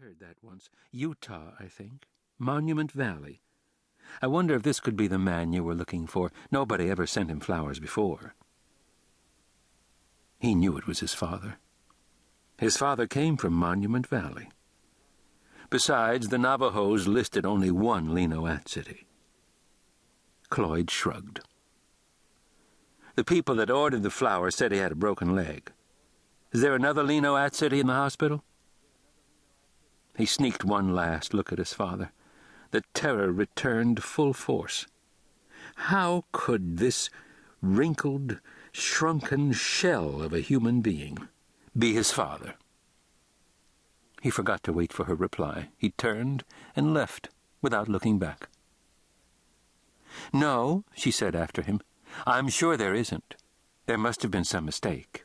heard that once. Utah, I think. Monument Valley. I wonder if this could be the man you were looking for. Nobody ever sent him flowers before. He knew it was his father. His father came from Monument Valley. Besides, the Navajos listed only one Linoat city. Cloyd shrugged. The people that ordered the flowers said he had a broken leg. Is there another Linoat city in the hospital? He sneaked one last look at his father. The terror returned full force. How could this wrinkled, shrunken shell of a human being be his father? He forgot to wait for her reply. He turned and left without looking back. "No," she said after him. "I'm sure there isn't. There must have been some mistake."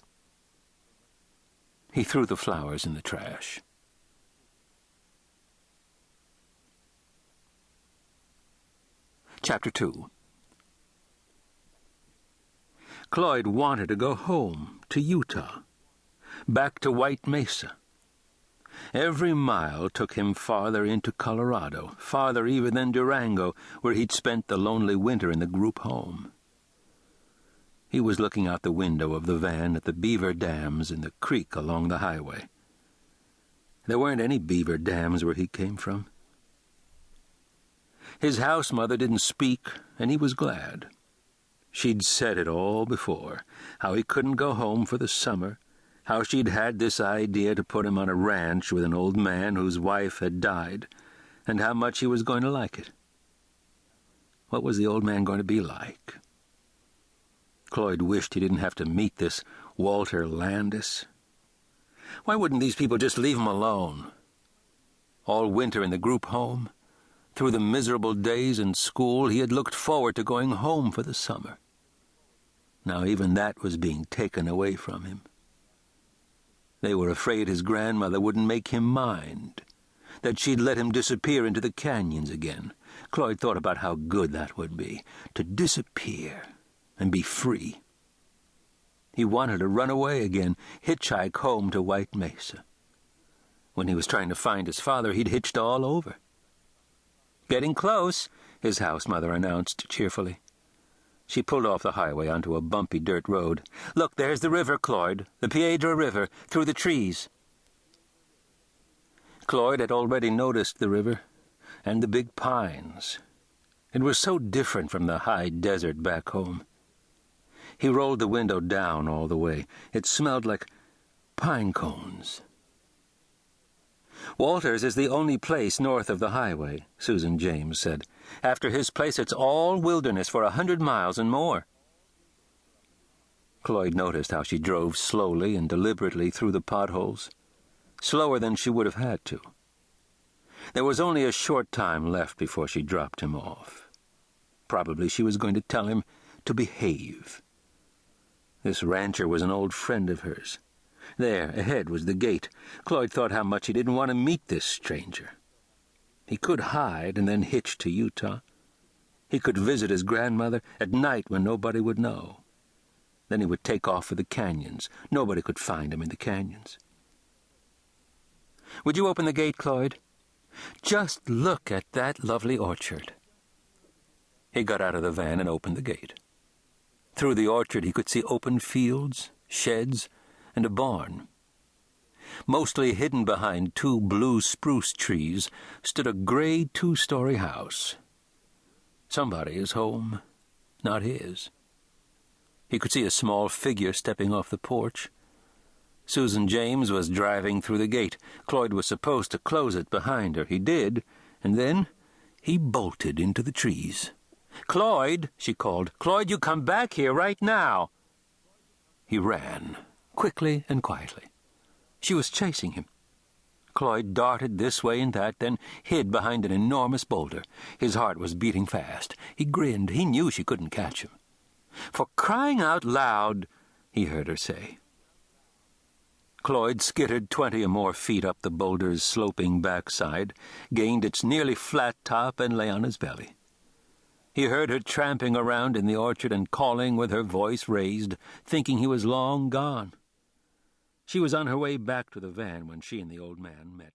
He threw the flowers in the trash. Chapter 2. Cloyd wanted to go home, to Utah, back to White Mesa. Every mile took him farther into Colorado, farther even than Durango, where he'd spent the lonely winter in the group home. He was looking out the window of the van at the beaver dams in the creek along the highway. There weren't any beaver dams where he came from. His house mother didn't speak, and he was glad. She'd said it all before, how he couldn't go home for the summer, how she'd had this idea to put him on a ranch with an old man whose wife had died, and how much he was going to like it. What was the old man going to be like? Cloyd wished he didn't have to meet this Walter Landis. Why wouldn't these people just leave him alone? All winter in the group home, through the miserable days in school, he had looked forward to going home for the summer. Now even that was being taken away from him. They were afraid his grandmother wouldn't make him mind, that she'd let him disappear into the canyons again. Cloyd thought about how good that would be, to disappear and be free. He wanted to run away again, hitchhike home to White Mesa. When he was trying to find his father, he'd hitched all over. "Getting close," his house mother announced cheerfully. She pulled off the highway onto a bumpy dirt road. "Look, there's the river, Cloyd, the Piedra River, through the trees." Cloyd had already noticed the river and the big pines. It was so different from the high desert back home. He rolled the window down all the way. It smelled like pine cones. "Walter's is the only place north of the highway," Susan James said. "After his place, it's all wilderness for 100 miles and more." Cloyd noticed how she drove slowly and deliberately through the potholes, slower than she would have had to. There was only a short time left before she dropped him off. Probably she was going to tell him to behave. This rancher was an old friend of hers. There, ahead, was the gate. Cloyd thought how much he didn't want to meet this stranger. He could hide and then hitch to Utah. He could visit his grandmother at night when nobody would know. Then he would take off for the canyons. Nobody could find him in the canyons. "Would you open the gate, Cloyd? Just look at that lovely orchard." He got out of the van and opened the gate. Through the orchard he could see open fields, sheds, and a barn. Mostly hidden behind 2 blue spruce trees stood a gray 2-story house. Somebody's home, not his. He could see a small figure stepping off the porch. Susan James was driving through the gate. Cloyd was supposed to close it behind her. He did, and then he bolted into the trees. "Cloyd," she called. "Cloyd, you come back here right now." He ran, quickly and quietly. She was chasing him. Cloyd darted this way and that, then hid behind an enormous boulder. His heart was beating fast. He grinned. He knew she couldn't catch him. "For crying out loud," he heard her say. Cloyd skittered 20 or more feet up the boulder's sloping backside, gained its nearly flat top, and lay on his belly. He heard her tramping around in the orchard and calling with her voice raised, thinking he was long gone. She was on her way back to the van when she and the old man met.